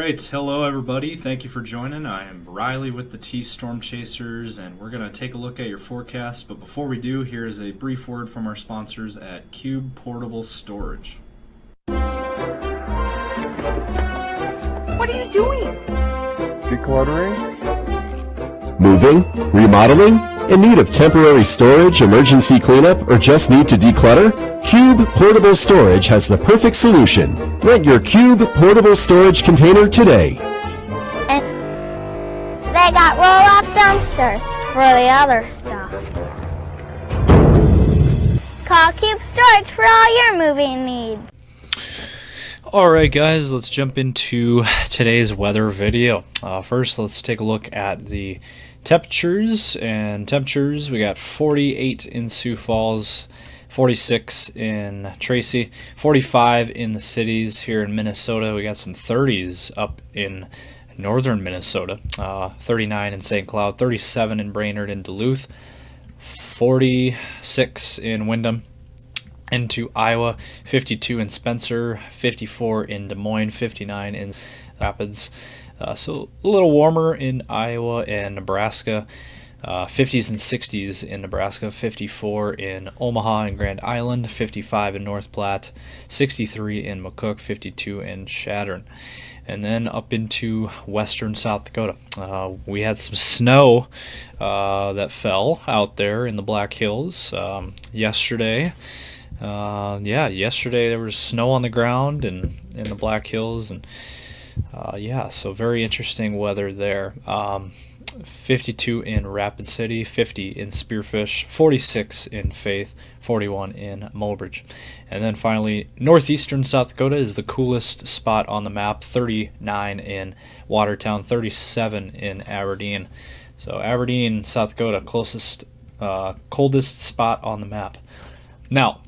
right, hello everybody. Thank you for joining. I am Riley with the T Storm Chasers, and we're going to take a look at your forecast. But before we do, here is a brief word from our sponsors at Cube Portable Storage. What are you doing? Decluttering? Moving? Remodeling? In need of temporary storage, emergency cleanup, or just need to declutter? Cube Portable Storage has the perfect solution. Rent your Cube Portable Storage container today. And they got roll-off dumpsters for the other stuff. Call Cube Storage for all your moving needs. Alright guys, let's jump into today's weather video. First, let's take a look at the temperatures. We got 48 in Sioux Falls, 46 in Tracy, 45 in the cities here in Minnesota. We got some 30s up in northern Minnesota, 39 in St. Cloud, 37 in Brainerd and Duluth, 46 in Windham. Into Iowa, 52 in Spencer, 54 in Des Moines, 59 in Rapids. So a little warmer in Iowa and Nebraska. 50s and 60s in Nebraska, 54 in Omaha and Grand Island, 55 in North Platte, 63 in McCook, 52 in Chadron. And then up into western South Dakota. We had some snow that fell out there in the Black Hills yesterday. Yesterday there was snow on the ground and in the Black Hills, and so very interesting weather there. 52 in Rapid City, 50 in Spearfish, 46 in Faith, 41 in Mulbridge. And then finally, northeastern South Dakota is the coolest spot on the map, 39 in Watertown, 37 in Aberdeen. So Aberdeen, South Dakota, closest, coldest spot on the map. Now,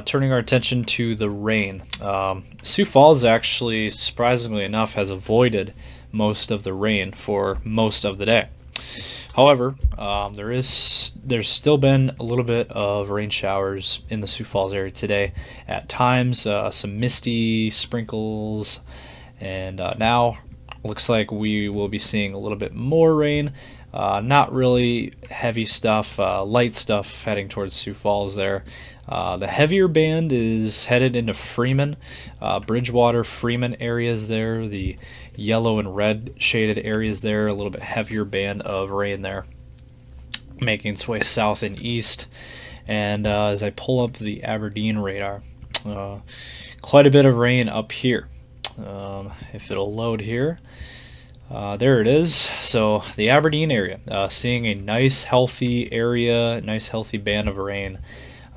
turning our attention to the rain. Sioux Falls actually, surprisingly enough, has avoided most of the rain for most of the day. However, there's still been a little bit of rain showers in the Sioux Falls area today. At times, some misty sprinkles, and now looks like we will be seeing a little bit more rain. Not really heavy stuff, light stuff heading towards Sioux Falls there. The heavier band is headed into Freeman, Bridgewater, Freeman areas there. The yellow and red shaded areas there, a little bit heavier band of rain there, making its way south and east. And as I pull up the Aberdeen radar, quite a bit of rain up here. If it'll load here. There it is. So the Aberdeen area, seeing a nice healthy area, nice healthy band of rain.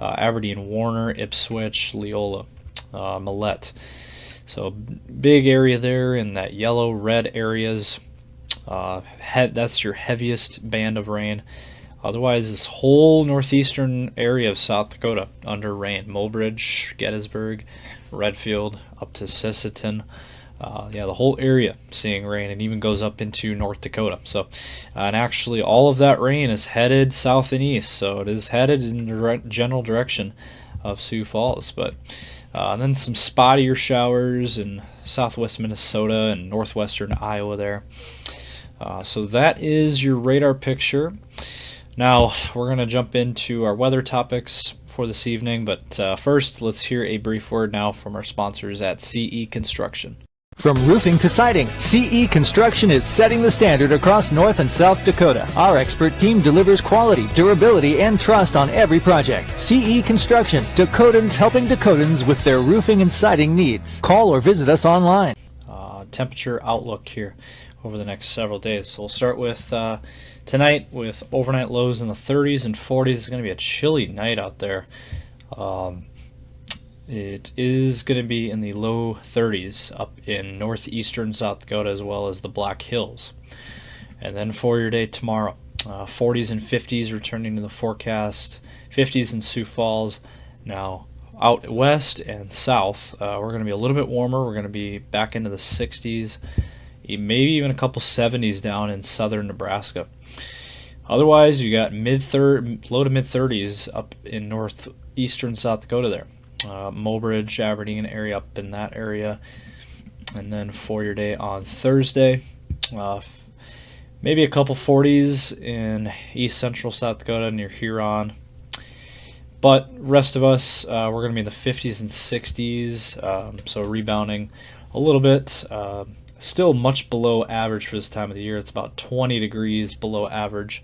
Aberdeen, Warner, Ipswich, Leola, Millette. So big area there in that yellow, red areas. That's your heaviest band of rain. Otherwise, this whole northeastern area of South Dakota under rain. Mulbridge, Gettysburg, Redfield, up to Sisseton. The whole area seeing rain, and even goes up into North Dakota. So, and actually all of that rain is headed south and east, so it is headed in the general direction of Sioux Falls. But then some spottier showers in southwest Minnesota and northwestern Iowa there. So that is your radar picture. Now we're going to jump into our weather topics for this evening, but first let's hear a brief word now from our sponsors at CE Construction. From roofing to siding, CE Construction is setting the standard across North and South Dakota. Our expert team delivers quality, durability, and trust on every project. CE Construction, Dakotans helping Dakotans with their roofing and siding needs. Call or visit us online. Temperature outlook here over the next several days. So we'll start with tonight with overnight lows in the 30s and 40s. It's going to be a chilly night out there. It is going to be in the low 30s up in northeastern South Dakota as well as the Black Hills. And then for your day tomorrow, 40s and 50s returning to the forecast, 50s in Sioux Falls. Now out west and south, we're going to be a little bit warmer. We're going to be back into the 60s, maybe even a couple 70s down in southern Nebraska. Otherwise, you got low to mid 30s up in northeastern South Dakota there. Mulbridge, Aberdeen area, up in that area. And then for your day on Thursday, maybe a couple 40s in east central South Dakota near Huron. But rest of us, we're going to be in the 50s and 60s, so rebounding a little bit. Still much below average for this time of the year. It's about 20 degrees below average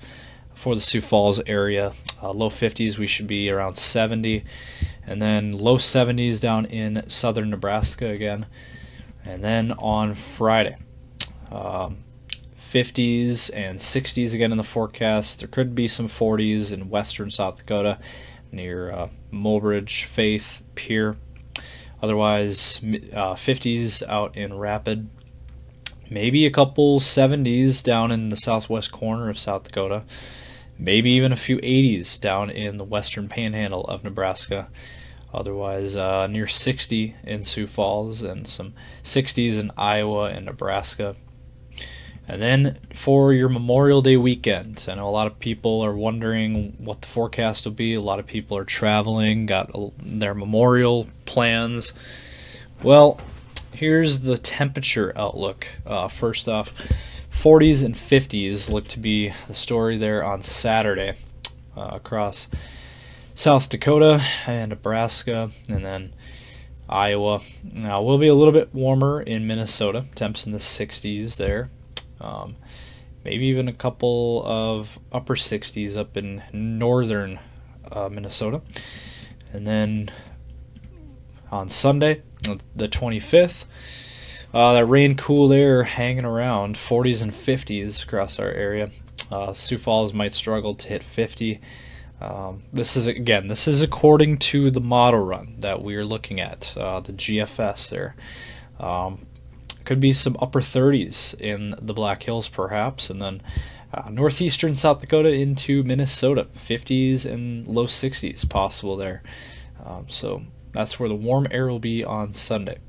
for the Sioux Falls area. Low 50s, we should be around 70. And then low 70s down in southern Nebraska again. And then on Friday, 50s and 60s again in the forecast. There could be some 40s in western South Dakota near Mulbridge, Faith, Pierre. Otherwise, 50s out in Rapid. Maybe a couple 70s down in the southwest corner of South Dakota. Maybe even a few 80s down in the western panhandle of Nebraska. Otherwise, near 60 in Sioux Falls and some 60s in Iowa and Nebraska. And then for your Memorial Day weekend, I know a lot of people are wondering what the forecast will be. A lot of people are traveling, got their memorial plans. Well, here's the temperature outlook. First off, 40s and 50s look to be the story there on Saturday across South Dakota and Nebraska, and then Iowa. Now, we'll be a little bit warmer in Minnesota, temps in the 60s there. Maybe even a couple of upper 60s up in northern Minnesota. And then on Sunday, the 25th, that rain cool air hanging around, 40s and 50s across our area. Sioux Falls might struggle to hit 50. This is according to the model run that we're looking at, the GFS there. Could be some upper 30s in the Black Hills perhaps, and then northeastern South Dakota into Minnesota, 50s and low 60s possible there. So that's where the warm air will be on Sunday.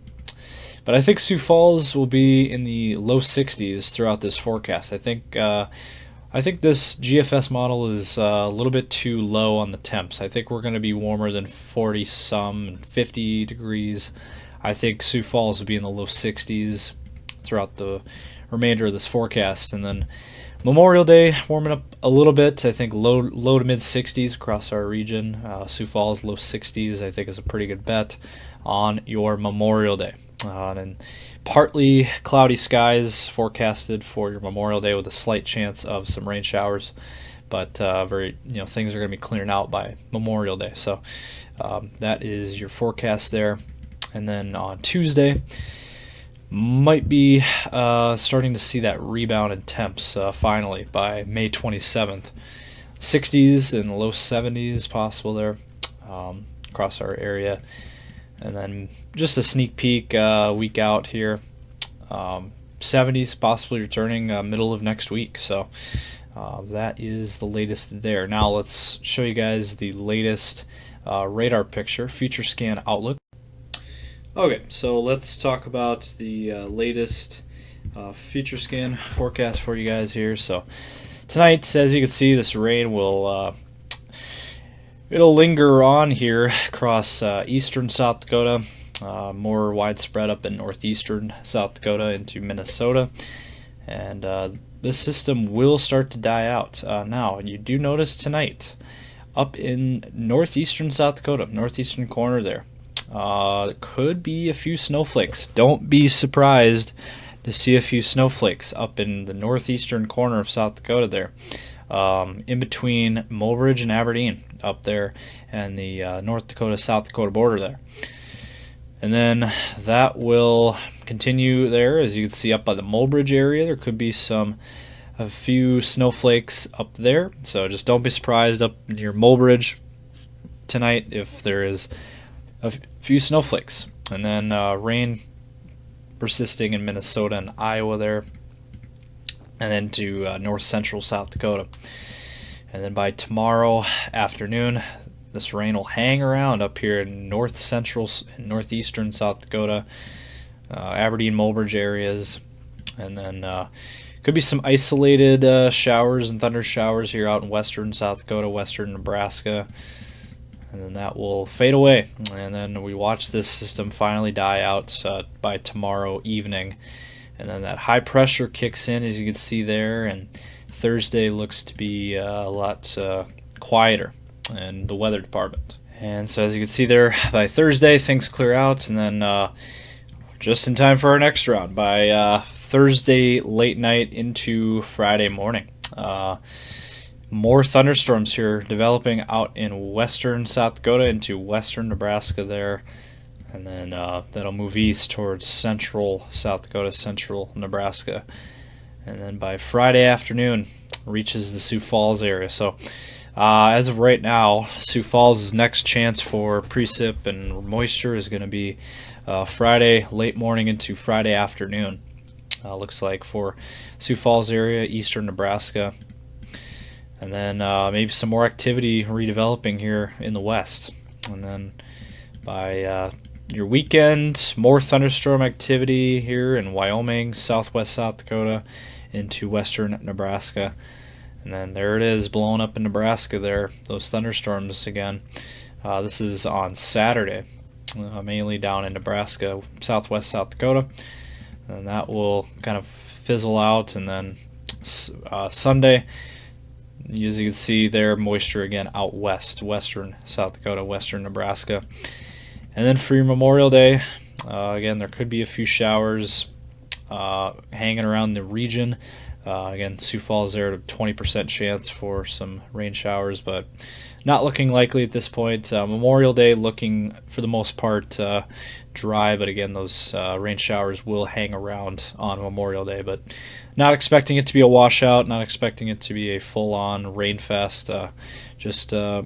But I think Sioux Falls will be in the low 60s throughout this forecast. I think this GFS model is a little bit too low on the temps. I think we're going to be warmer than 40-some and 50 degrees. I think Sioux Falls will be in the low 60s throughout the remainder of this forecast. And then Memorial Day warming up a little bit. I think low to mid 60s across our region. Sioux Falls low 60s I think is a pretty good bet on your Memorial Day. And partly cloudy skies forecasted for your Memorial Day with a slight chance of some rain showers, but things are going to be clearing out by Memorial Day. So that is your forecast there. And then on Tuesday, might be starting to see that rebound in temps finally by May 27th. 60s and low 70s possible there across our area. And then just a sneak peek week out here. 70s possibly returning middle of next week. So that is the latest there. Now let's show you guys the latest radar picture, future scan outlook. Okay, so let's talk about the latest future scan forecast for you guys here. So tonight, as you can see, this rain will it'll linger on here across eastern South Dakota, more widespread up in northeastern South Dakota into Minnesota, and this system will start to die out. Now, you do notice tonight, up in northeastern South Dakota, northeastern corner there, could be a few snowflakes. Don't be surprised to see a few snowflakes up in the northeastern corner of South Dakota there, in between Mulbridge and Aberdeen up there and the North Dakota-South Dakota border there. And then that will continue there. As you can see up by the Mulbridge area, there could be a few snowflakes up there. So just don't be surprised up near Mulbridge tonight if there is a few snowflakes. And then rain persisting in Minnesota and Iowa there, and then to north central South Dakota. And then by tomorrow afternoon, this rain will hang around up here in north central and northeastern South Dakota, Aberdeen, Mulbridge areas, and then could be some isolated showers and thunder showers here out in western South Dakota, western Nebraska, and then that will fade away, and then we watch this system finally die out by tomorrow evening, and then that high pressure kicks in, as you can see there, and Thursday looks to be a lot quieter in the weather department. And so as you can see there, by Thursday things clear out, and then just in time for our next round by Thursday late night into Friday morning. More thunderstorms here developing out in western South Dakota into western Nebraska there, and then that'll move east towards central South Dakota, central Nebraska, and then by Friday afternoon reaches the Sioux Falls area. So as of right now, Sioux Falls' next chance for precip and moisture is going to be Friday late morning into Friday afternoon. Looks like for Sioux Falls area, eastern Nebraska. And then maybe some more activity redeveloping here in the west. And then by your weekend, more thunderstorm activity here in Wyoming, southwest South Dakota, into western Nebraska. And then there it is, blowing up in Nebraska there, those thunderstorms again. This is on Saturday, mainly down in Nebraska, southwest South Dakota. And that will kind of fizzle out, and then Sunday, as you can see there, moisture again out west, western South Dakota, western Nebraska. And then for your Memorial Day, again, there could be a few showers hanging around the region. Again, Sioux Falls there, a 20% chance for some rain showers, but not looking likely at this point. Memorial Day looking, for the most part, dry, but again, those rain showers will hang around on Memorial Day, but not expecting it to be a washout, not expecting it to be a full-on rain fest, just a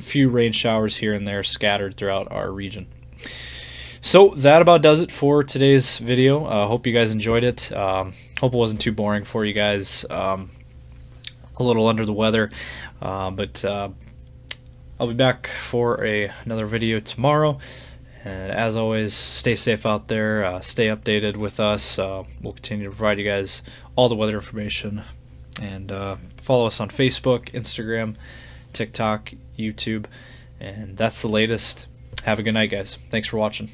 few rain showers here and there scattered throughout our region. So that about does it for today's video. Hope you guys enjoyed it. Hope it wasn't too boring for you guys. A little under the weather, but I'll be back for another video tomorrow. And as always, stay safe out there. Stay updated with us. We'll continue to provide you guys all the weather information. And follow us on Facebook, Instagram, TikTok, YouTube. And that's the latest. Have a good night, guys. Thanks for watching.